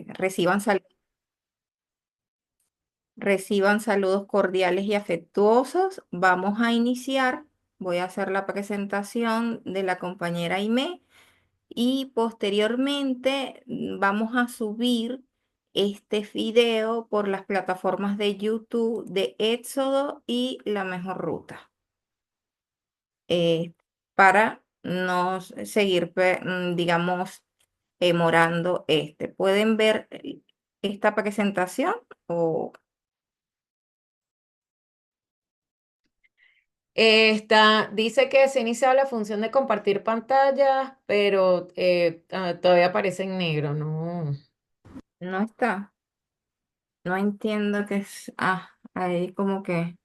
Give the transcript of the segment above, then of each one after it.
Reciban, reciban saludos cordiales y afectuosos. Vamos a iniciar. Voy a hacer la presentación de la compañera Aimé y posteriormente vamos a subir este video por las plataformas de YouTube de Éxodo y La Mejor Ruta, para no seguir, digamos, morando este. ¿Pueden ver esta presentación? O, Dice que se ha iniciado la función de compartir pantalla, pero todavía aparece en negro, ¿no? no está. No entiendo qué es. Ah, ahí como que.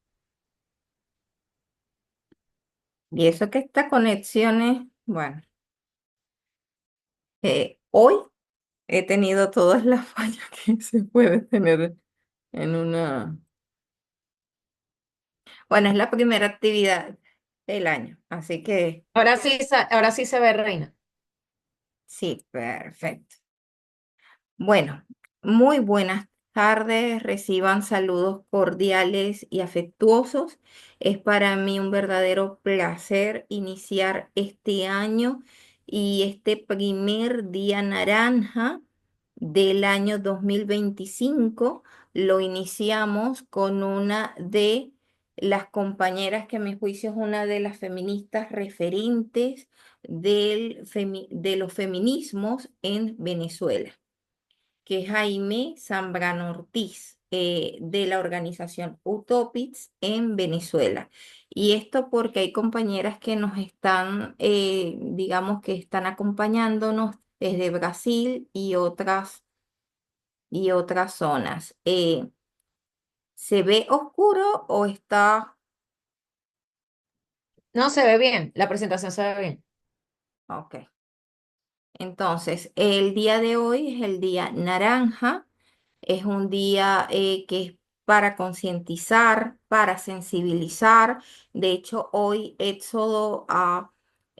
Y eso que esta conexión es, bueno, hoy he tenido todas las fallas que se puede tener en una. Bueno, es la primera actividad del año, así que Ahora sí se ve, Reina. sí, perfecto. Bueno, muy buenas tardes, reciban saludos cordiales y afectuosos. Es para mí un verdadero placer iniciar este año y este primer día naranja del año 2025. Lo iniciamos con una de las compañeras que a mi juicio es una de las feministas referentes de los feminismos en Venezuela, que es Jaime Zambrano Ortiz, de la organización Utopics en Venezuela. Y esto porque hay compañeras que nos están, digamos que están acompañándonos desde Brasil y otras zonas. ¿Se ve oscuro o está? No, se ve bien, la presentación se ve bien. Ok. Entonces, el día de hoy es el día naranja. Es un día que es para concientizar, para sensibilizar. De hecho, hoy Éxodo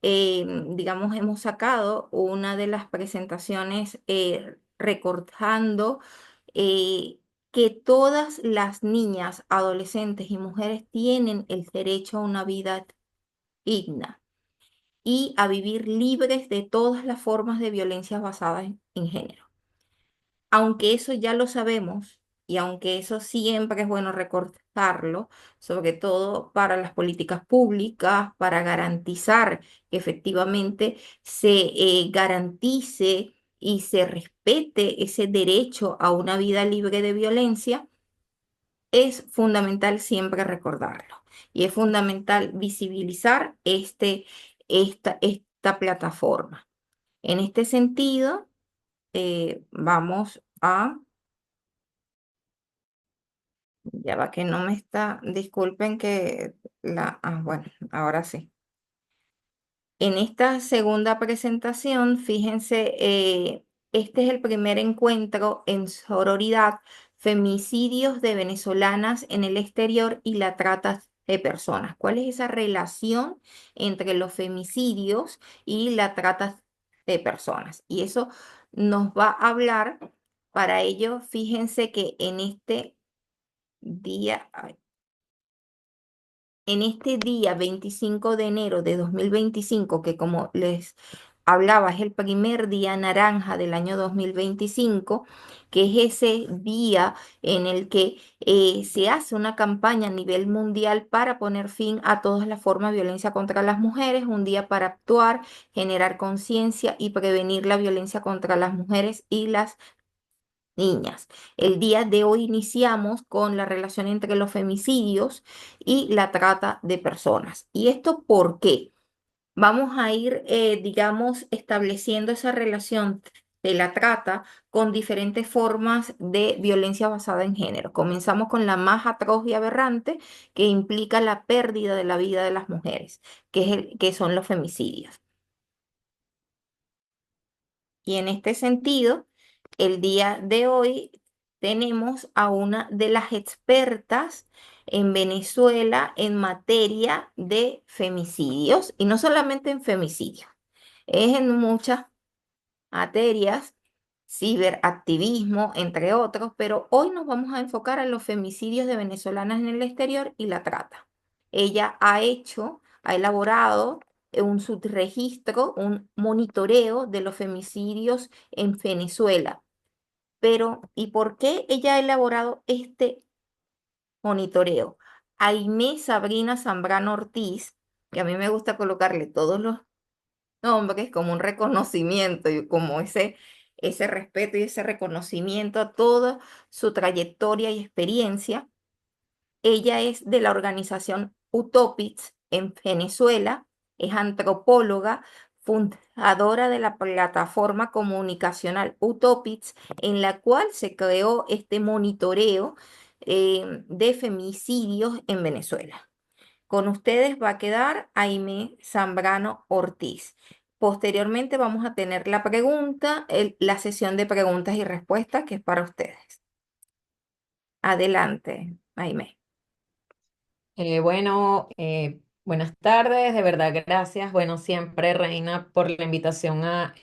digamos, hemos sacado una de las presentaciones recordando eh, que todas las niñas, adolescentes y mujeres tienen el derecho a una vida digna y a vivir libres de todas las formas de violencia basadas en género. Aunque eso ya lo sabemos y aunque eso siempre es bueno recordarlo, sobre todo para las políticas públicas, para garantizar que efectivamente se garantice y se respete ese derecho a una vida libre de violencia, es fundamental siempre recordarlo. Y es fundamental visibilizar esta plataforma. En este sentido, vamos a. Ya va que no me está, disculpen que bueno, ahora sí. En esta segunda presentación, fíjense, este es el primer encuentro en sororidad, femicidios de venezolanas en el exterior y la trata de personas. ¿Cuál es esa relación entre los femicidios y la trata de personas? Y eso nos va a hablar, para ello, fíjense que en este día, en este día 25 de enero de 2025, que como les hablaba es el primer día naranja del año 2025, que es ese día en el que se hace una campaña a nivel mundial para poner fin a todas las formas de violencia contra las mujeres, un día para actuar, generar conciencia y prevenir la violencia contra las mujeres y las niñas. El día de hoy iniciamos con la relación entre los femicidios y la trata de personas. ¿Y esto por qué? Vamos a ir, digamos, estableciendo esa relación de la trata con diferentes formas de violencia basada en género. Comenzamos con la más atroz y aberrante, que implica la pérdida de la vida de las mujeres, que son los femicidios. Y en este sentido, el día de hoy tenemos a una de las expertas en Venezuela en materia de femicidios, y no solamente en femicidios, es en muchas materias, ciberactivismo, entre otros, pero hoy nos vamos a enfocar en los femicidios de venezolanas en el exterior y la trata. Ella ha elaborado un subregistro, un monitoreo de los femicidios en Venezuela. Pero, ¿y por qué ella ha elaborado este monitoreo? Aimé Sabrina Zambrano Ortiz, que a mí me gusta colocarle todos los nombres como un reconocimiento y como ese respeto y ese reconocimiento a toda su trayectoria y experiencia. Ella es de la organización Utopics en Venezuela, es antropóloga, fundadora de la plataforma comunicacional Utopics, en la cual se creó este monitoreo de femicidios en Venezuela. Con ustedes va a quedar Aimé Zambrano Ortiz. Posteriormente vamos a tener la pregunta, la sesión de preguntas y respuestas que es para ustedes. Adelante, Aimé. Buenas tardes, de verdad, gracias. Bueno, siempre, Reina, por la invitación a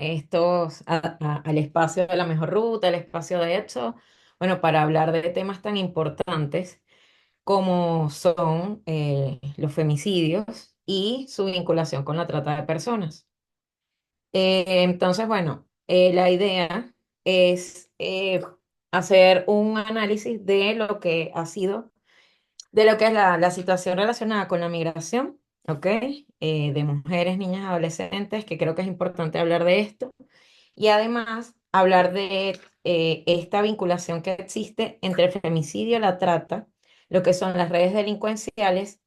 al espacio de la mejor ruta, el espacio de hecho, bueno, para hablar de temas tan importantes como son los femicidios y su vinculación con la trata de personas. Entonces, bueno, la idea es hacer un análisis de lo que ha sido de lo que es la situación relacionada con la migración, ¿ok? De mujeres, niñas, adolescentes, que creo que es importante hablar de esto. Y además hablar de esta vinculación que existe entre el femicidio, la trata, lo que son las redes delincuenciales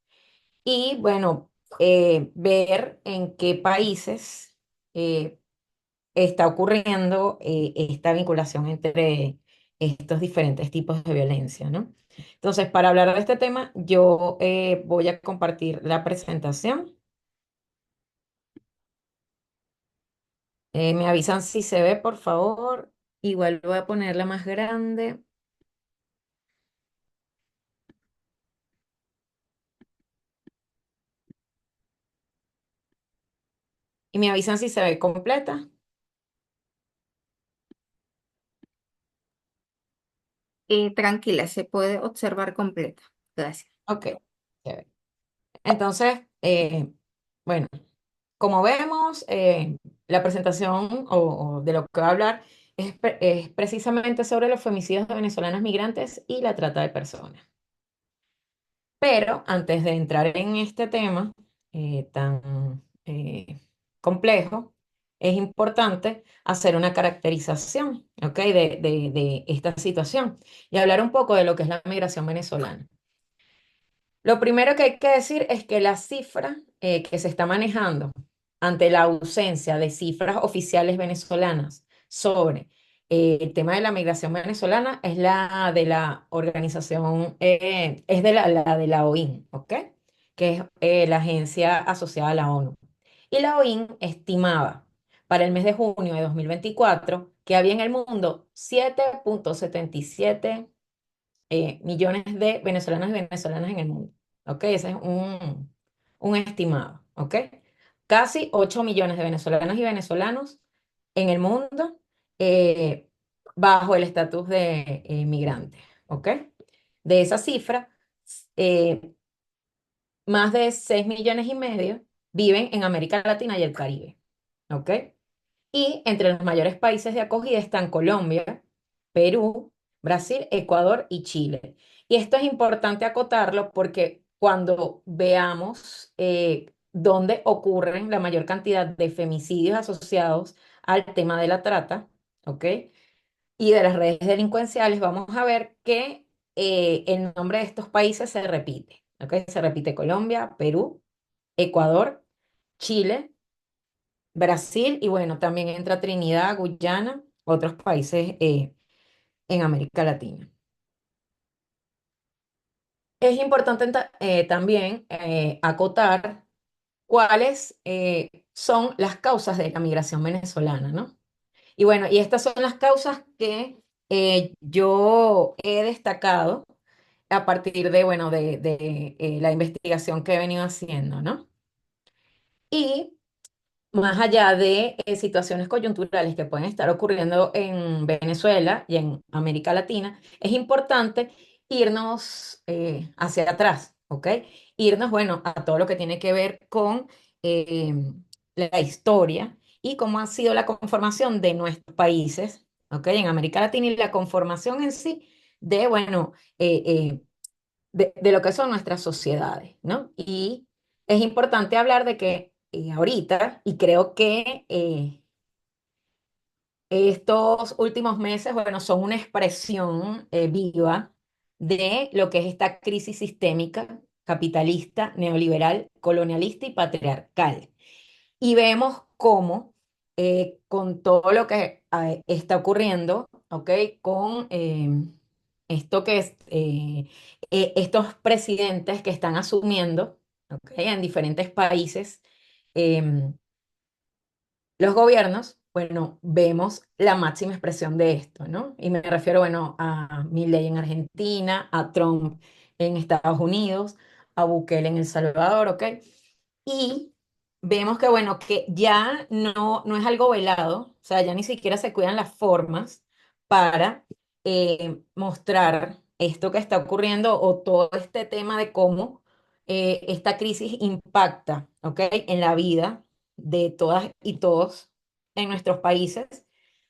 y, bueno, ver en qué países eh, está ocurriendo esta vinculación entre estos diferentes tipos de violencia, ¿no? Entonces, para hablar de este tema, yo voy a compartir la presentación. Me avisan si se ve, por favor. Igual voy a ponerla más grande y me avisan si se ve completa. Tranquila, se puede observar completa. Gracias. Ok. Chévere. Entonces, bueno, como vemos, la presentación o de lo que va a hablar es precisamente sobre los femicidios de venezolanas migrantes y la trata de personas. Pero antes de entrar en este tema tan complejo, es importante hacer una caracterización, ¿ok? de esta situación y hablar un poco de lo que es la migración venezolana. Lo primero que hay que decir es que la cifra que se está manejando ante la ausencia de cifras oficiales venezolanas sobre el tema de la migración venezolana es la de la organización, es de la de la OIM, ¿ok? Que es la agencia asociada a la ONU. Y la OIM estimaba para el mes de junio de 2024 que había en el mundo 7,77 millones de venezolanos y venezolanas en el mundo. ¿Ok? Ese es un estimado. ¿Ok? Casi 8 millones de venezolanos y venezolanos en el mundo eh, bajo el estatus de migrante. ¿Ok? De esa cifra, eh, más de 6 millones y medio viven en América Latina y el Caribe. ¿Ok? Y entre los mayores países de acogida están Colombia, Perú, Brasil, Ecuador y Chile. Y esto es importante acotarlo porque cuando veamos dónde ocurren la mayor cantidad de femicidios asociados al tema de la trata, ¿ok? Y de las redes delincuenciales, vamos a ver que el nombre de estos países se repite, ¿ok? Se repite Colombia, Perú, Ecuador, Chile, Brasil y bueno, también entra Trinidad, Guyana, otros países en América Latina. Es importante también acotar cuáles son las causas de la migración venezolana, ¿no? Y bueno, y estas son las causas que yo he destacado a partir de, bueno, de la investigación que he venido haciendo, ¿no? Y más allá de situaciones coyunturales que pueden estar ocurriendo en Venezuela y en América Latina, es importante irnos hacia atrás, ¿ok? Irnos, bueno, a todo lo que tiene que ver con eh, la historia y cómo ha sido la conformación de nuestros países, ¿ok? En América Latina y la conformación en sí de, bueno, de lo que son nuestras sociedades, ¿no? Y es importante hablar de que ahorita, y creo que estos últimos meses, bueno, son una expresión viva de lo que es esta crisis sistémica, capitalista, neoliberal, colonialista y patriarcal. Y vemos cómo con todo lo que está ocurriendo, ¿ok? Con esto que es, estos presidentes que están asumiendo, ¿ok? En diferentes países, em, los gobiernos, bueno, vemos la máxima expresión de esto, ¿no? Y me refiero, bueno, a Milei en Argentina, a Trump en Estados Unidos, a Bukele en El Salvador, ¿ok? Y vemos que, bueno, que ya no es algo velado, o sea, ya ni siquiera se cuidan las formas para mostrar esto que está ocurriendo o todo este tema de cómo esta crisis impacta, ¿ok? En la vida de todas y todos en nuestros países,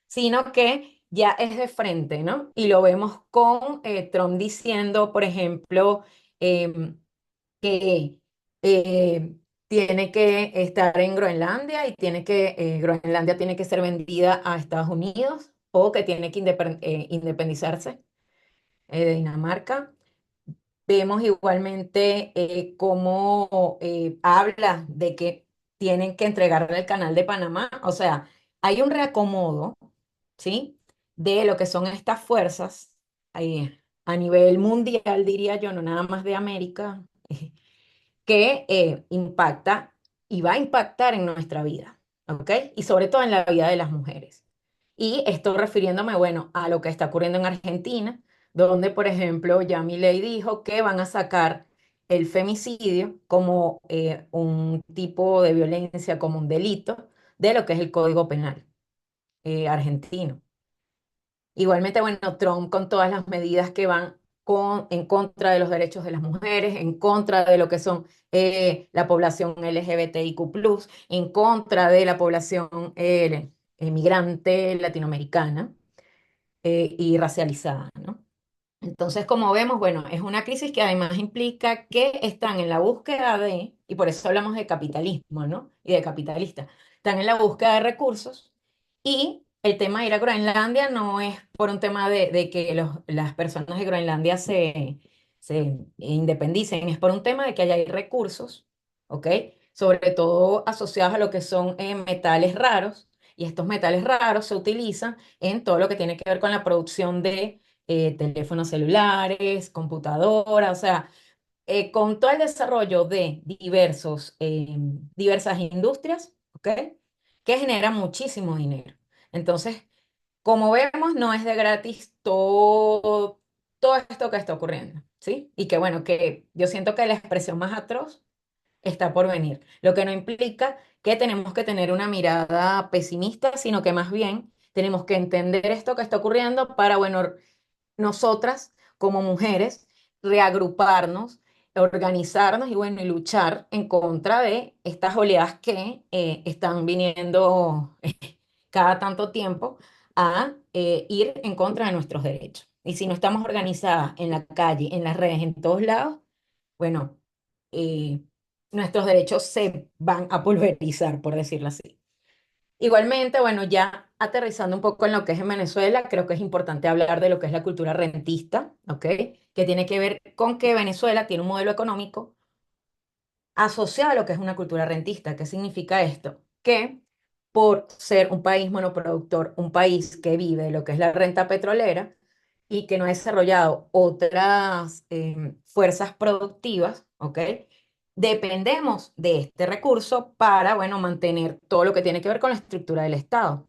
sino que ya es de frente, ¿no? Y lo vemos con Trump diciendo, por ejemplo, em, que eh, tiene que estar en Groenlandia y Groenlandia tiene que ser vendida a Estados Unidos o que tiene que independizarse de Dinamarca. Vemos igualmente cómo habla de que tienen que entregarle el canal de Panamá. O sea, hay un reacomodo, ¿sí? De lo que son estas fuerzas a nivel mundial, diría yo, no nada más de América, que impacta y va a impactar en nuestra vida, ¿ok? Y sobre todo en la vida de las mujeres. Y estoy refiriéndome, bueno, a lo que está ocurriendo en Argentina, donde, por ejemplo, ya Milei dijo que van a sacar el femicidio como un tipo de violencia, como un delito de lo que es el Código Penal argentino. Igualmente, bueno, Trump con todas las medidas que van en contra de los derechos de las mujeres, en contra de lo que son la población LGBTIQ+, en contra de la población migrante latinoamericana y racializada, ¿no? Entonces, como vemos, bueno, es una crisis que además implica que están en la búsqueda de, y por eso hablamos de capitalismo, ¿no? Y de capitalista, están en la búsqueda de recursos y el tema de ir a Groenlandia no es por un tema de que las personas de Groenlandia se independicen, es por un tema de que allá hay recursos, ¿ok? Sobre todo asociados a lo que son metales raros, y estos metales raros se utilizan en todo lo que tiene que ver con la producción de teléfonos celulares, computadoras, o sea, con todo el desarrollo de diversas industrias, ¿ok? Que generan muchísimo dinero. Entonces, como vemos, no es de gratis todo esto que está ocurriendo, ¿sí? Y que bueno, que yo siento que la expresión más atroz está por venir, lo que no implica que tenemos que tener una mirada pesimista, sino que más bien tenemos que entender esto que está ocurriendo para, bueno, nosotras como mujeres reagruparnos, organizarnos y bueno, y luchar en contra de estas oleadas que están viniendo cada tanto tiempo a ir en contra de nuestros derechos. Y si no estamos organizadas en la calle, en las redes, en todos lados, bueno, eh, nuestros derechos se van a pulverizar, por decirlo así. Igualmente, bueno, ya aterrizando un poco en lo que es en Venezuela, creo que es importante hablar de lo que es la cultura rentista, ¿ok? Que tiene que ver con que Venezuela tiene un modelo económico asociado a lo que es una cultura rentista. ¿Qué significa esto? Que por ser un país monoproductor, un país que vive de lo que es la renta petrolera y que no ha desarrollado otras fuerzas productivas, ¿ok? Dependemos de este recurso para, bueno, mantener todo lo que tiene que ver con la estructura del Estado.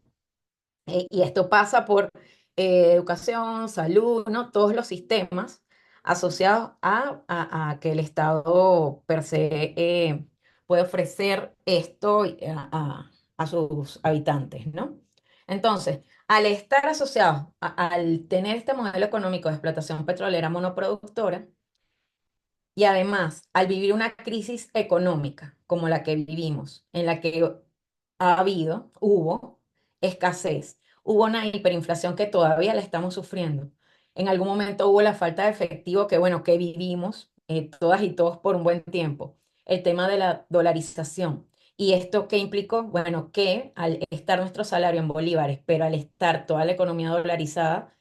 Y esto pasa por educación, salud, ¿no? Todos los sistemas asociados a que el Estado per se puede ofrecer esto a sus habitantes, ¿no? Entonces, al estar asociados, al tener este modelo económico de explotación petrolera monoproductora, y además, al vivir una crisis económica como la que vivimos, en la que hubo escasez, hubo una hiperinflación que todavía la estamos sufriendo. En algún momento hubo la falta de efectivo que, bueno, que vivimos todas y todos por un buen tiempo. El tema de la dolarización. ¿Y esto qué implicó? Bueno, que al estar nuestro salario en bolívares, pero al estar toda la economía dolarizada,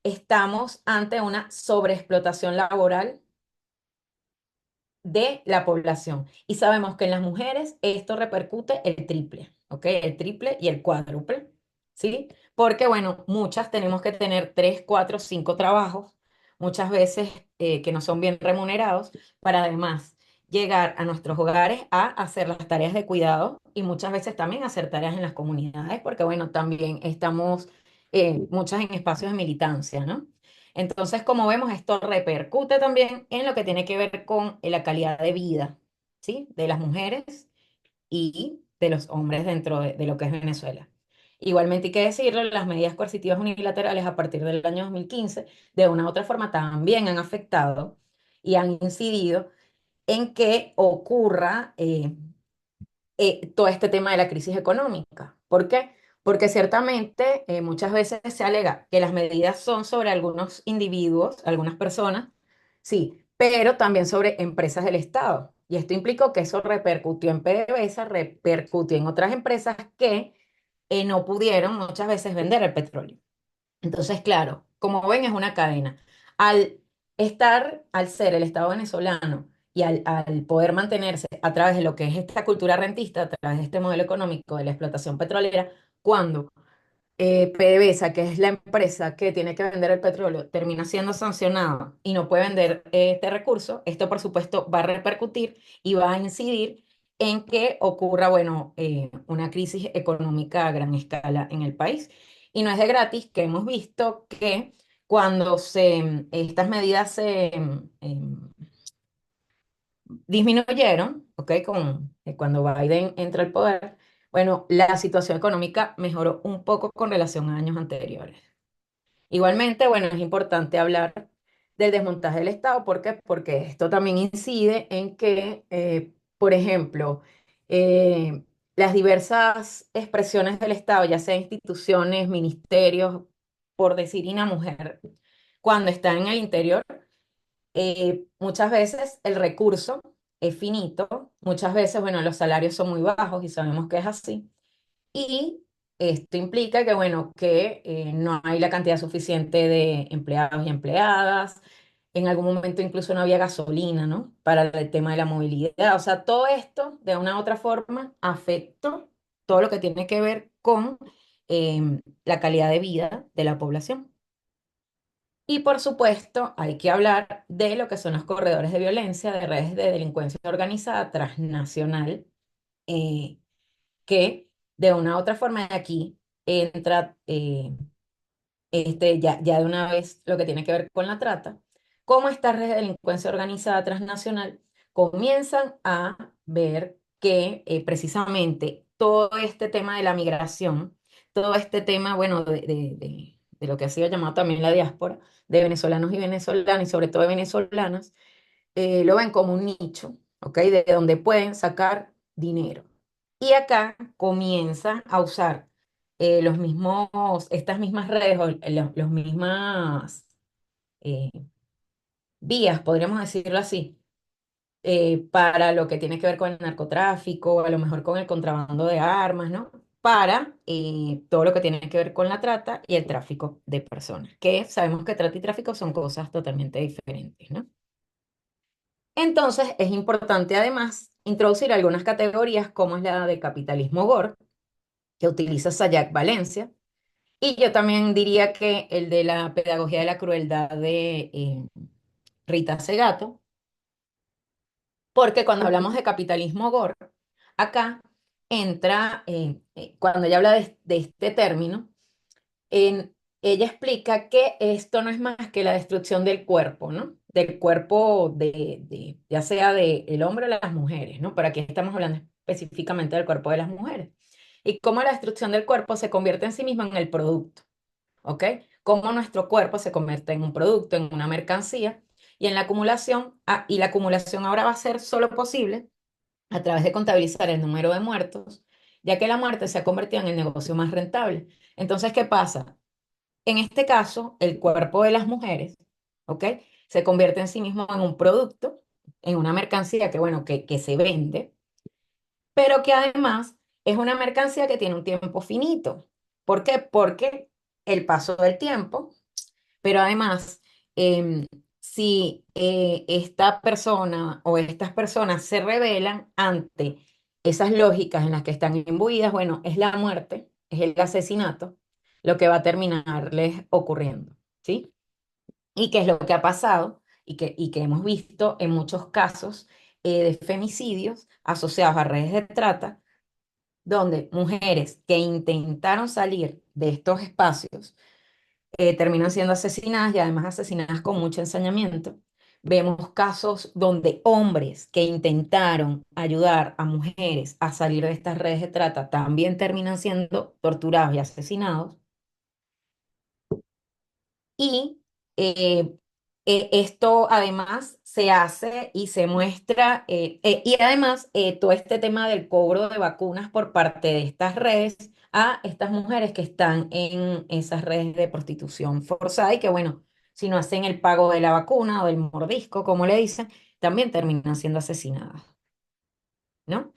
estamos ante una sobreexplotación laboral de la población. Y sabemos que en las mujeres esto repercute el triple, ¿ok? El triple y el cuádruple, ¿sí? Porque, bueno, muchas tenemos que tener 3, 4, 5 trabajos, muchas veces que no son bien remunerados, para además llegar a nuestros hogares a hacer las tareas de cuidado y muchas veces también hacer tareas en las comunidades, porque, bueno, también estamos muchas en espacios de militancia, ¿no? Entonces, como vemos, esto repercute también en lo que tiene que ver con la calidad de vida, ¿sí? De las mujeres y de los hombres dentro de lo que es Venezuela. Igualmente hay que decirlo, las medidas coercitivas unilaterales a partir del año 2015, de una u otra forma, también han afectado y han incidido en que ocurra todo este tema de la crisis económica. ¿Por qué? Porque ciertamente muchas veces se alega que las medidas son sobre algunos individuos, algunas personas, sí, pero también sobre empresas del Estado. Y esto implicó que eso repercutió en PDVSA, repercutió en otras empresas que no pudieron muchas veces vender el petróleo. Entonces, claro, como ven, es una cadena. Al al ser el Estado venezolano y al poder mantenerse a través de lo que es esta cultura rentista, a través de este modelo económico de la explotación petrolera, cuando PDVSA, que es la empresa que tiene que vender el petróleo, termina siendo sancionada y no puede vender este recurso, esto por supuesto va a repercutir y va a incidir en que ocurra, bueno, una crisis económica a gran escala en el país. Y no es de gratis que hemos visto que cuando estas medidas se disminuyeron, ¿ok? Cuando Biden entra al poder, bueno, la situación económica mejoró un poco con relación a años anteriores. Igualmente, bueno, es importante hablar del desmontaje del Estado. ¿Por qué? Porque esto también incide en que, por ejemplo, eh, las diversas expresiones del Estado, ya sea instituciones, ministerios, por decir una mujer, cuando está en el interior, muchas veces el recurso es finito, muchas veces, bueno, los salarios son muy bajos y sabemos que es así. Y esto implica que, bueno, que no hay la cantidad suficiente de empleados y empleadas. En algún momento incluso no había gasolina, ¿no? Para el tema de la movilidad. O sea, todo esto, de una u otra forma, afectó todo lo que tiene que ver con la calidad de vida de la población. Y por supuesto, hay que hablar de lo que son los corredores de violencia, de redes de delincuencia organizada transnacional, eh, que de una u otra forma aquí entra ya de una vez lo que tiene que ver con la trata, cómo estas redes de delincuencia organizada transnacional comienzan a ver que precisamente todo este tema de la migración, todo este tema, bueno, de lo que ha sido llamado también la diáspora, de venezolanos y venezolanas, y sobre todo de venezolanas, lo ven como un nicho, ¿ok? De donde pueden sacar dinero. Y acá comienza a usar estas mismas redes, o los mismas eh, vías, podríamos decirlo así, para lo que tiene que ver con el narcotráfico, a lo mejor con el contrabando de armas, ¿no? Para todo lo que tiene que ver con la trata y el tráfico de personas, que sabemos que trata y tráfico son cosas totalmente diferentes, ¿no? Entonces, es importante además introducir algunas categorías como es la de capitalismo Gore, que utiliza Sayak Valencia, y yo también diría que el de la pedagogía de la crueldad de Rita Segato, porque cuando hablamos de capitalismo Gore, acá entra, cuando ella habla de este término, ella explica que esto no es más que la destrucción del cuerpo, ¿no? Del cuerpo ya sea del hombre o las mujeres, ¿no? Pero aquí estamos hablando específicamente del cuerpo de las mujeres. y cómo la destrucción del cuerpo se convierte en sí misma en el producto, ¿ok? Cómo nuestro cuerpo se convierte en un producto, en una mercancía, y en la acumulación, y la acumulación ahora va a ser solo posible a través de contabilizar el número de muertos, ya que la muerte se ha convertido en el negocio más rentable. Entonces, ¿qué pasa? En este caso, el cuerpo de las mujeres, ¿ok? Se convierte en sí mismo en un producto, en una mercancía que, bueno, que se vende, pero que además es una mercancía que tiene un tiempo finito. ¿Por qué? Porque el paso del tiempo, pero además, em, si esta persona o estas personas se rebelan ante esas lógicas en las que están imbuidas, bueno, es la muerte, es el asesinato, lo que va a terminarles ocurriendo, ¿sí? Y qué es lo que ha pasado y que hemos visto en muchos casos de femicidios asociados a redes de trata, donde mujeres que intentaron salir de estos espacios terminan siendo asesinadas y además asesinadas con mucho ensañamiento. Vemos casos donde hombres que intentaron ayudar a mujeres a salir de estas redes de trata también terminan siendo torturados y asesinados. Y eh, esto además se hace y se muestra, y además todo este tema del cobro de vacunas por parte de estas redes a estas mujeres que están en esas redes de prostitución forzada y que bueno, si no hacen el pago de la vacuna o del mordisco, como le dicen, también terminan siendo asesinadas, ¿no?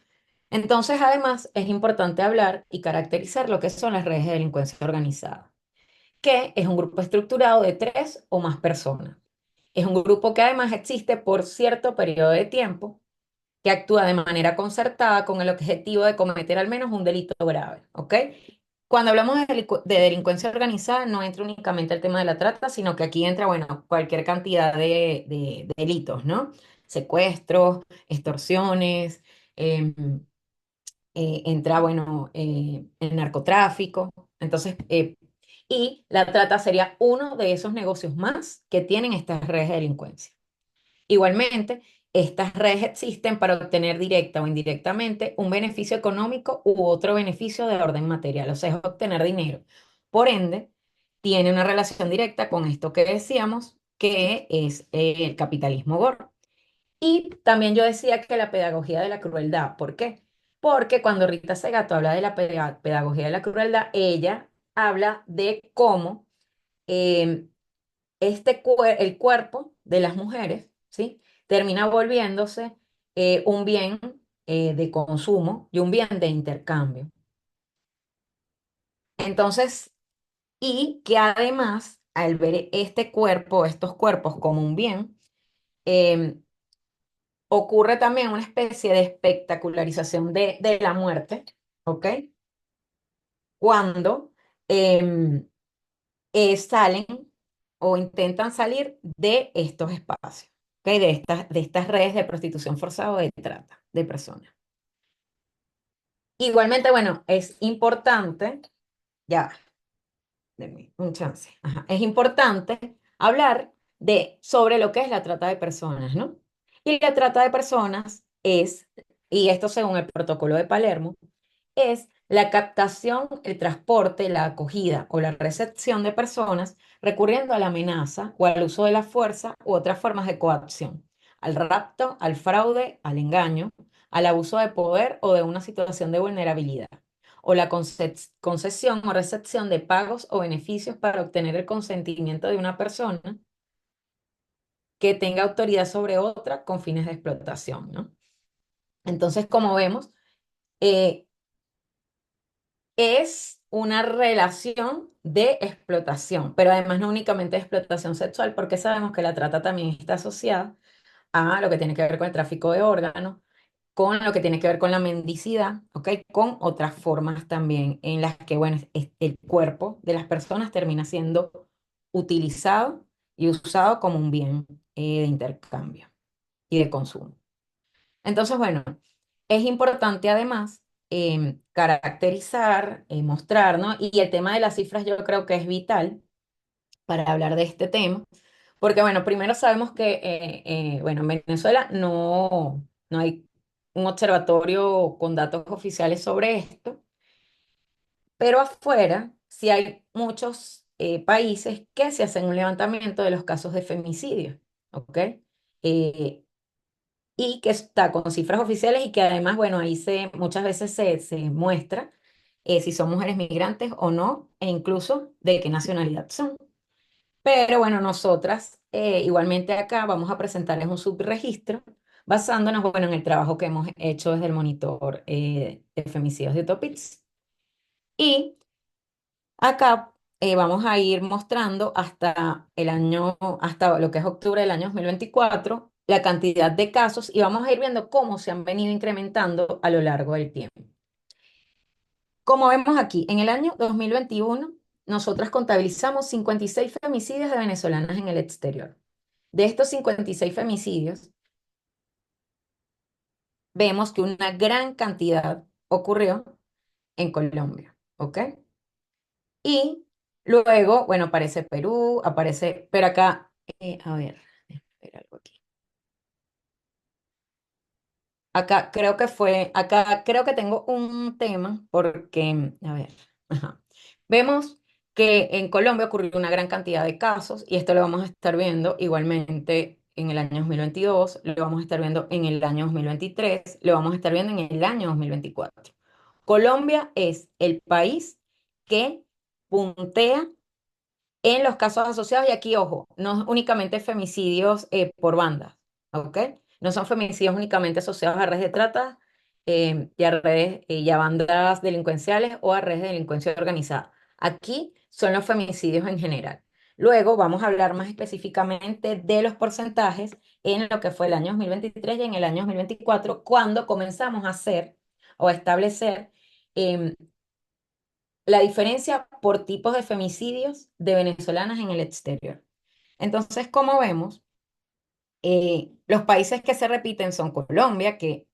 Entonces, además, es importante hablar y caracterizar lo que son las redes de delincuencia organizada, que es un grupo estructurado de tres o más personas. Es un grupo que además existe por cierto periodo de tiempo, que actúa de manera concertada con el objetivo de cometer al menos un delito grave, ¿ok? Cuando hablamos de delincuencia organizada, no entra únicamente el tema de la trata, sino que aquí entra, bueno, cualquier cantidad de delitos, ¿no? Secuestros, extorsiones, em, entra, bueno, el narcotráfico. Entonces, y la trata sería uno de esos negocios más que tienen estas redes de delincuencia. Igualmente, estas redes existen para obtener directa o indirectamente un beneficio económico u otro beneficio de orden material, o sea, es obtener dinero. Por ende, tiene una relación directa con esto que decíamos, que es el capitalismo gordo. Y también yo decía que la pedagogía de la crueldad, ¿por qué? Porque cuando Rita Segato habla de la pedagogía de la crueldad, ella habla de cómo eh, el cuerpo de las mujeres, ¿sí? Termina volviéndose un bien de consumo y un bien de intercambio. Entonces, y que además, al ver este cuerpo, estos cuerpos como un bien, eh, ocurre también una especie de espectacularización de la muerte, ¿ok? Cuando em, salen o intentan salir de estos espacios, ¿ok? De estas redes de prostitución forzada o de trata de personas. Igualmente, bueno, es importante, ya, denme un chance, ajá, es importante hablar sobre lo que es la trata de personas, ¿no? Y la trata de personas es, y esto según el protocolo de Palermo, es la captación, el transporte, la acogida o la recepción de personas recurriendo a la amenaza o al uso de la fuerza u otras formas de coacción, al rapto, al fraude, al engaño, al abuso de poder o de una situación de vulnerabilidad, o la concesión o recepción de pagos o beneficios para obtener el consentimiento de una persona que tenga autoridad sobre otra con fines de explotación, ¿no? Entonces, como vemos, eh, es una relación de explotación, pero además no únicamente de explotación sexual, porque sabemos que la trata también está asociada a lo que tiene que ver con el tráfico de órganos, con lo que tiene que ver con la mendicidad, ¿ok? Con otras formas también en las que, bueno, el cuerpo de las personas termina siendo utilizado y usado como un bien de intercambio y de consumo. Entonces, bueno, es importante además caracterizar, mostrar, ¿no? Y el tema de las cifras yo creo que es vital para hablar de este tema, porque bueno, primero sabemos que, bueno, en Venezuela no hay un observatorio con datos oficiales sobre esto, Pero afuera sí hay muchos países que se hacen un levantamiento de los casos de femicidio, ¿ok? Eh, y que está con cifras oficiales y que además, bueno, ahí muchas veces se muestra si son mujeres migrantes o no, e incluso de qué nacionalidad son. Pero bueno, nosotras igualmente acá vamos a presentarles un subregistro basándonos, bueno, en el trabajo que hemos hecho desde el monitor de femicidios de Utopits. Y acá vamos a ir mostrando hasta lo que es octubre del año 2024, la cantidad de casos y vamos a ir viendo cómo se han venido incrementando a lo largo del tiempo. Como vemos aquí, en el año 2021, nosotras contabilizamos 56 femicidios de venezolanas en el exterior. De estos 56 femicidios, vemos que una gran cantidad ocurrió en Colombia, ¿ok? Y luego, bueno, aparece Perú, aparece, pero acá, a ver, déjame ver algo aquí. Acá creo que tengo un tema porque, a ver, ajá. Vemos que en Colombia ocurrió una gran cantidad de casos y esto lo vamos a estar viendo igualmente en el año 2022, lo vamos a estar viendo en el año 2023, lo vamos a estar viendo en el año 2024. Colombia es el país que puntea en los casos asociados, y aquí, ojo, no únicamente femicidios por bandas, ¿ok? No son femicidios únicamente asociados a redes de trata y a redes y a bandas delincuenciales o a redes de delincuencia organizada. Aquí son los femicidios en general. Luego vamos a hablar más específicamente de los porcentajes en lo que fue el año 2023 y en el año 2024, cuando comenzamos a hacer o a establecer em, la diferencia por tipos de femicidios de venezolanas en el exterior. Entonces, como vemos, los países que se repiten son Colombia, que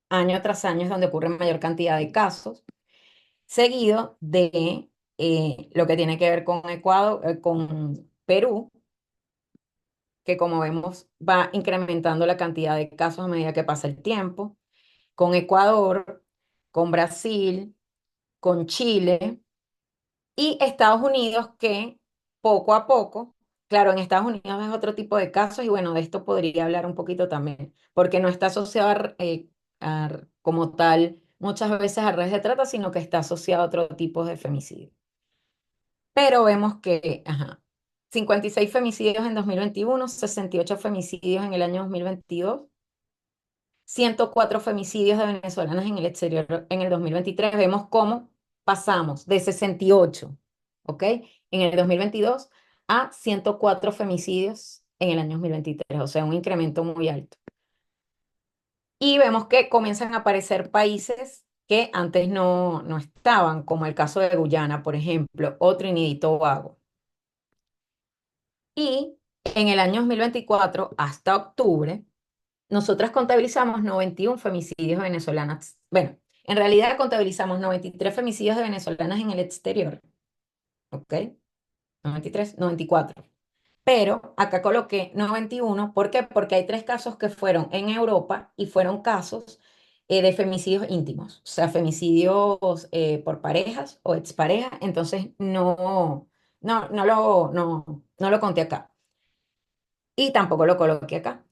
año tras año es donde ocurre mayor cantidad de casos, seguido de lo que tiene que ver con Ecuador, con Perú, que como vemos va incrementando la cantidad de casos a medida que pasa el tiempo, con Ecuador, con Brasil, con Chile. Y Estados Unidos que poco a poco, claro, en Estados Unidos es otro tipo de casos y bueno, de esto podría hablar un poquito también, porque no está asociado como tal muchas veces a redes de trata, sino que está asociado a otro tipo de femicidio. Pero vemos que, ajá, 56 femicidios en 2021, 68 femicidios en el año 2022, 104 femicidios de venezolanas en el exterior en el 2023. Vemos cómo pasamos de 68, ¿ok? En el 2022 a 104 femicidios en el año 2023, o sea, un incremento muy alto. Y vemos que comienzan a aparecer países que antes no estaban, como el caso de Guyana, por ejemplo, o Trinidad y Tobago. Y en el año 2024 hasta octubre, nosotras contabilizamos 91 femicidios de venezolanas. Bueno, en realidad contabilizamos 93 femicidios de venezolanas en el exterior, ¿ok? 93, 94. Pero acá coloqué 91, ¿por qué? Porque hay tres casos que fueron en Europa y fueron casos de femicidios íntimos, o sea, femicidios por parejas o exparejas, entonces no lo conté acá y tampoco lo coloqué acá.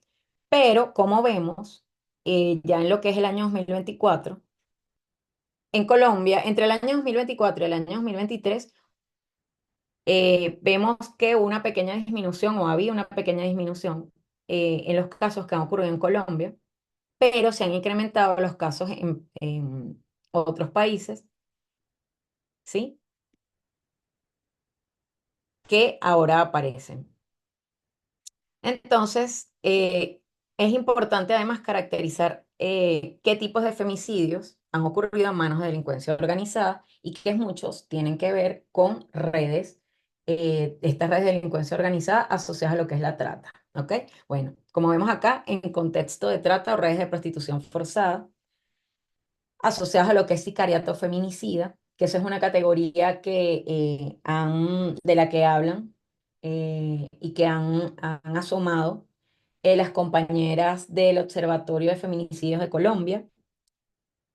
Pero como vemos, ya en lo que es el año 2024, en Colombia, entre el año 2024 y el año 2023, vemos que hubo una pequeña disminución o había una pequeña disminución en los casos que han ocurrido en Colombia, pero se han incrementado los casos en otros países, ¿sí? Que ahora aparecen. Entonces, es importante además caracterizar qué tipos de femicidios han ocurrido a manos de delincuencia organizada y que muchos tienen que ver con redes, estas redes de delincuencia organizada asociadas a lo que es la trata. ¿Ok? Bueno, como vemos acá, en contexto de trata o redes de prostitución forzada, asociadas a lo que es sicariato feminicida, que eso es una categoría de la que hablan y que han asomado las compañeras del Observatorio de Feminicidios de Colombia.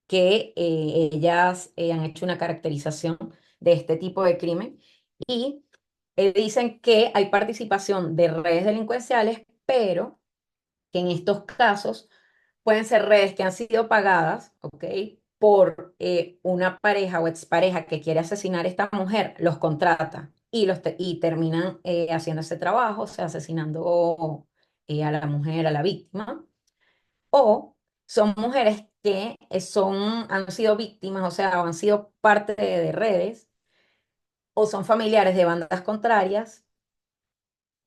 que ellas han hecho una caracterización de este tipo de crimen y dicen que hay participación de redes delincuenciales, pero que en estos casos pueden ser redes que han sido pagadas, ¿ok? Por una pareja o expareja que quiere asesinar a esta mujer, los contrata y terminan haciendo ese trabajo, o sea, asesinando a la mujer, a la víctima. O son mujeres que han sido víctimas, o sea, o han sido parte de redes, o son familiares de bandas contrarias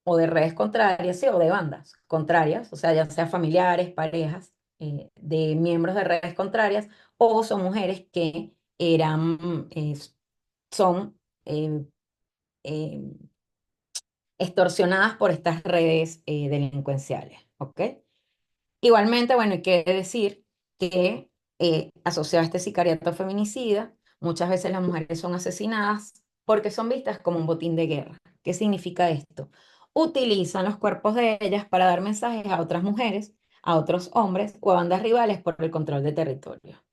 o de redes contrarias, sí, o de bandas contrarias, o sea, ya sea familiares, parejas, de miembros de redes contrarias, o son mujeres que son eh, eh, extorsionadas por estas redes delincuenciales, ¿ok? Igualmente, bueno, hay que decir que asociado a este sicariato feminicida, muchas veces las mujeres son asesinadas porque son vistas como un botín de guerra. ¿Qué significa esto? Utilizan los cuerpos de ellas para dar mensajes a otras mujeres, a otros hombres o a bandas rivales por el control de territorio.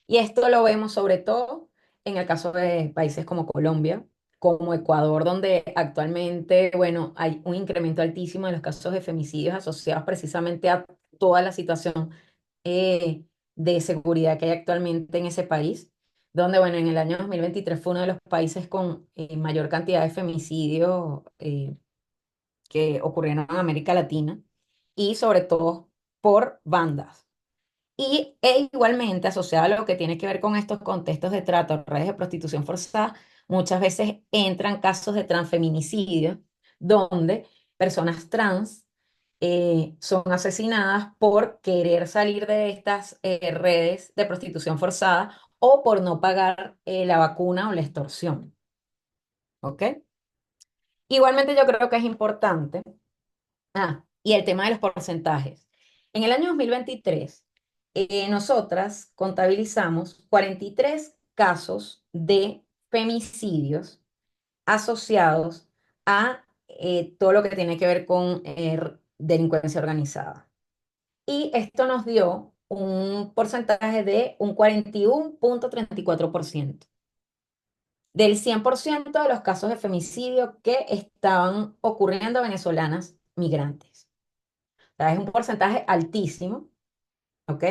Y esto lo vemos sobre todo en el caso de países como Colombia, como Ecuador, donde actualmente, bueno, hay un incremento altísimo de los casos de femicidios asociados precisamente a toda la situación eh, de seguridad que hay actualmente en ese país, donde, bueno, en el año 2023 fue uno de los países con mayor cantidad de femicidios que ocurrieron en América Latina y sobre todo por bandas. Igualmente, asociado a lo que tiene que ver con estos contextos de trata, redes de prostitución forzada, muchas veces entran casos de transfeminicidio, donde personas trans son asesinadas por querer salir de estas redes de prostitución forzada o por no pagar la vacuna o la extorsión. ¿Ok? Igualmente yo creo que es importante. Y el tema de los porcentajes. En el año 2023, nosotras contabilizamos 43 casos de femicidios asociados a todo lo que tiene que ver con delincuencia organizada. Y esto nos dio un porcentaje de un 41,34% del 100% de los casos de femicidio que estaban ocurriendo a venezolanas migrantes. Sea, es un porcentaje altísimo, ¿ok?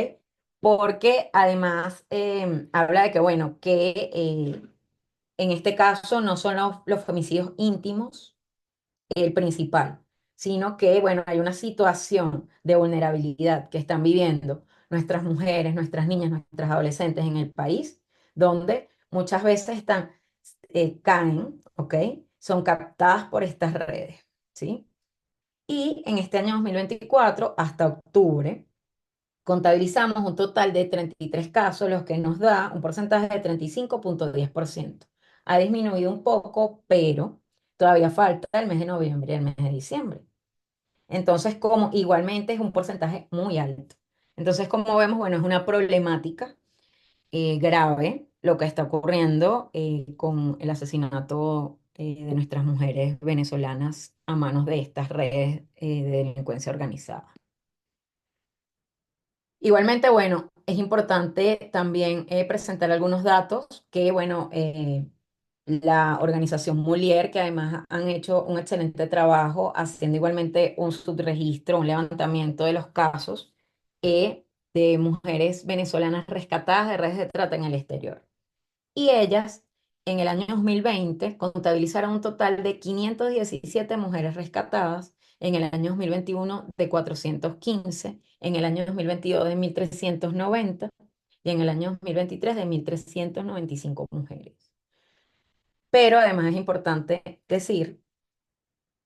Porque además habla de que, bueno, que en este caso no son los femicidios íntimos el principal, sino que, bueno, hay una situación de vulnerabilidad que están viviendo nuestras mujeres, nuestras niñas, nuestras adolescentes en el país, donde muchas veces caen, ¿ok? Son captadas por estas redes, ¿sí? Y en este año 2024 hasta octubre, contabilizamos un total de 33 casos, lo que nos da un porcentaje de 35,10%. Ha disminuido un poco, pero todavía falta el mes de noviembre y el mes de diciembre. Entonces, como igualmente es un porcentaje muy alto. Entonces, como vemos, bueno, es una problemática grave lo que está ocurriendo con el asesinato de nuestras mujeres venezolanas a manos de estas redes de delincuencia organizada. Igualmente, bueno, es importante también presentar algunos datos que, bueno, la organización Molière, que además han hecho un excelente trabajo haciendo igualmente un subregistro, un levantamiento de los casos de mujeres venezolanas rescatadas de redes de trata en el exterior. Y ellas, en el año 2020 contabilizaron un total de 517 mujeres rescatadas, en el año 2021 de 415, en el año 2022 de 1.390 y en el año 2023 de 1.395 mujeres. Pero además es importante decir,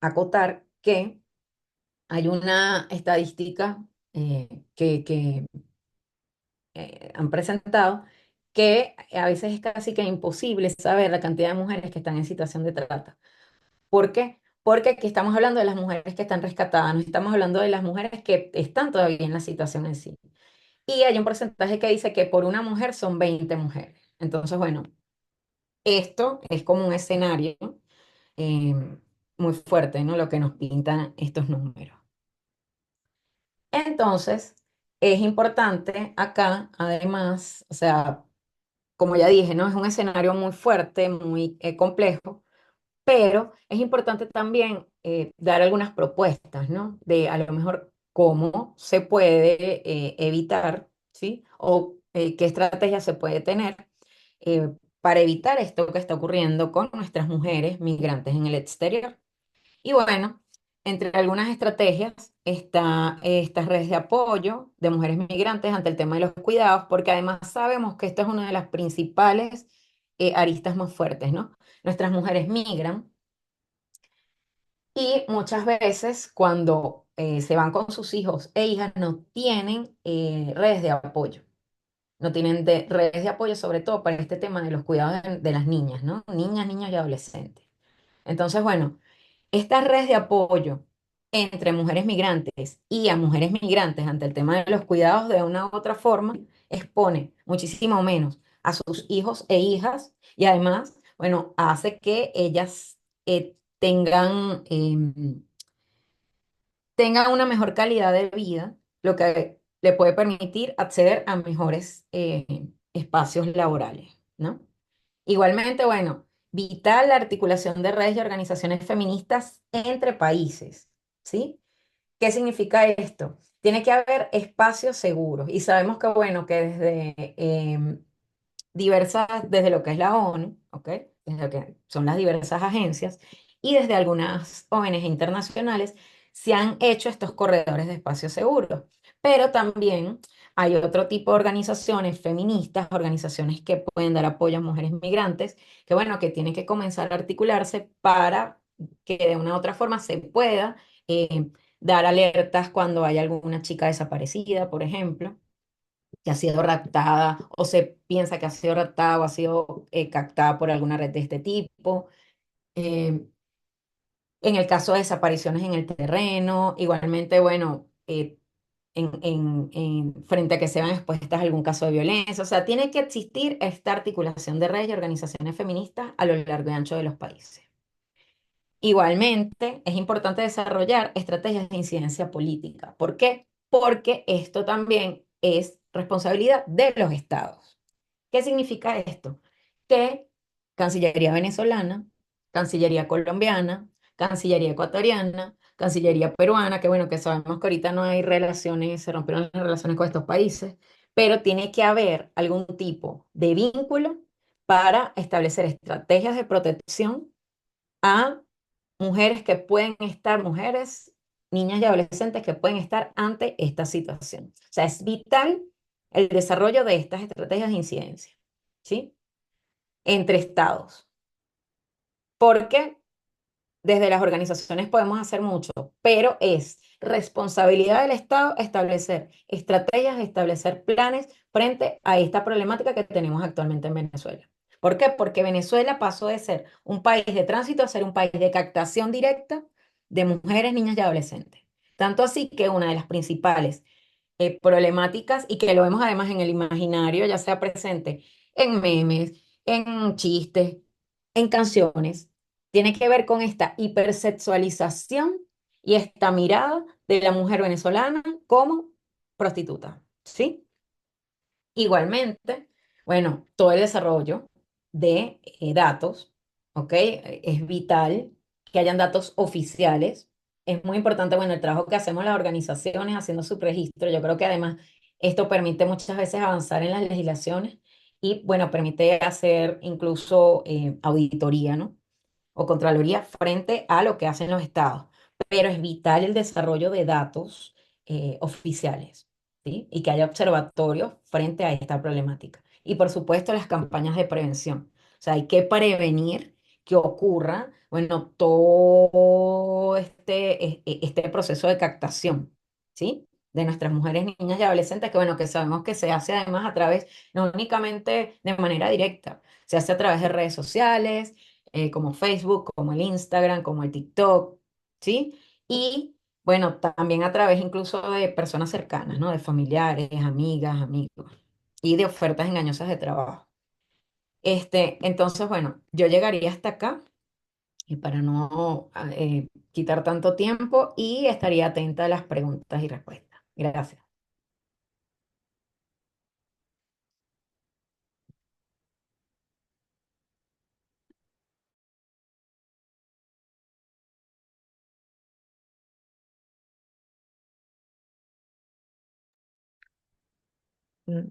acotar que hay una estadística que han presentado que a veces es casi que imposible saber la cantidad de mujeres que están en situación de trata. ¿Por qué? Porque aquí estamos hablando de las mujeres que están rescatadas, no estamos hablando de las mujeres que están todavía en la situación en sí. Y hay un porcentaje que dice que por una mujer son 20 mujeres. Entonces, bueno, esto es como un escenario eh, muy fuerte, ¿no? Lo que nos pintan estos números. Entonces, es importante acá, además, o sea, como ya dije, ¿no? Es un escenario muy fuerte, muy complejo, pero es importante también dar algunas propuestas, ¿no? De a lo mejor cómo se puede evitar, ¿sí? O qué estrategias se puede tener eh, para evitar esto que está ocurriendo con nuestras mujeres migrantes en el exterior. Y bueno, entre algunas estrategias está estas redes de apoyo de mujeres migrantes ante el tema de los cuidados, porque además sabemos que esto es una de las principales aristas más fuertes, ¿no? Nuestras mujeres migran y muchas veces cuando se van con sus hijos e hijas no tienen redes de apoyo, no tienen redes de apoyo sobre todo para este tema de los cuidados de las niñas, ¿no? Niñas, niños y adolescentes. Entonces, bueno. Estas redes de apoyo entre mujeres migrantes y a mujeres migrantes ante el tema de los cuidados de una u otra forma expone muchísimo menos a sus hijos e hijas y además, bueno, hace que ellas tengan una mejor calidad de vida, lo que le puede permitir acceder a mejores espacios laborales, ¿no? Igualmente, bueno, vital la articulación de redes y organizaciones feministas entre países, ¿sí? ¿Qué significa esto? Tiene que haber espacios seguros y sabemos que, bueno, que desde desde lo que es la ONU, ¿ok? Desde lo que son las diversas agencias y desde algunas ONG internacionales se han hecho estos corredores de espacios seguros. Pero también hay otro tipo de organizaciones feministas, organizaciones que pueden dar apoyo a mujeres migrantes, que bueno, que tienen que comenzar a articularse para que de una u otra forma se pueda dar alertas cuando hay alguna chica desaparecida, por ejemplo que ha sido raptada o se piensa que ha sido raptada o ha sido captada por alguna red de este tipo. Eh, en el caso de desapariciones en el terreno, igualmente, bueno, frente a que se vean expuestas a algún caso de violencia. O sea, tiene que existir esta articulación de redes y organizaciones feministas a lo largo y ancho de los países. Igualmente, es importante desarrollar estrategias de incidencia política. ¿Por qué? Porque esto también es responsabilidad de los estados. ¿Qué significa esto? Que Cancillería venezolana, Cancillería colombiana, Cancillería ecuatoriana, Cancillería peruana, que bueno, que sabemos que ahorita no hay relaciones, se rompieron las relaciones con estos países, pero tiene que haber algún tipo de vínculo para establecer estrategias de protección a mujeres que pueden estar, mujeres, niñas y adolescentes que pueden estar ante esta situación. O sea, es vital el desarrollo de estas estrategias de incidencia, ¿sí? Entre estados. Porque desde las organizaciones podemos hacer mucho, pero es responsabilidad del Estado establecer estrategias, establecer planes frente a esta problemática que tenemos actualmente en Venezuela. ¿Por qué? Porque Venezuela pasó de ser un país de tránsito a ser un país de captación directa de mujeres, niñas y adolescentes. Tanto así que una de las principales problemáticas y que lo vemos además en el imaginario, ya sea presente en memes, en chistes, en canciones, tiene que ver con esta hipersexualización y esta mirada de la mujer venezolana como prostituta, ¿sí? Igualmente, bueno, todo el desarrollo de datos, ¿ok? Es vital que hayan datos oficiales. Es muy importante, bueno, el trabajo que hacemos las organizaciones haciendo su registro. Yo creo que además esto permite muchas veces avanzar en las legislaciones y, bueno, permite hacer incluso auditoría, ¿no? O Contraloría frente a lo que hacen los estados. Pero es vital el desarrollo de datos oficiales, ¿sí? Y que haya observatorios frente a esta problemática. Y por supuesto las campañas de prevención. O sea, hay que prevenir que ocurra, bueno, todo este proceso de captación, ¿sí? De nuestras mujeres, niñas y adolescentes, que bueno, que sabemos que se hace además a través, no únicamente de manera directa, se hace a través de redes sociales, como Facebook, como el Instagram, como el TikTok, ¿sí? Y bueno, también a través incluso de personas cercanas, ¿no? De familiares, amigas, amigos, y de ofertas engañosas de trabajo. Entonces, bueno, yo llegaría hasta acá y para no quitar tanto tiempo y estaría atenta a las preguntas y respuestas. Gracias. Mm.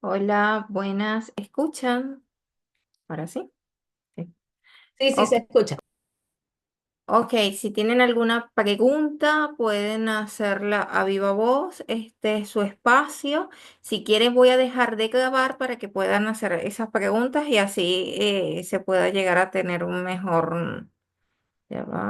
Hola, buenas, ¿escuchan? Ahora sí. Sí. Sí, sí, se Ok, escucha. ok, si tienen alguna pregunta, pueden hacerla a viva voz. Este es su espacio. Si quieren, voy a dejar de grabar para que puedan hacer esas preguntas y así se pueda llegar a tener un mejor... Ya va.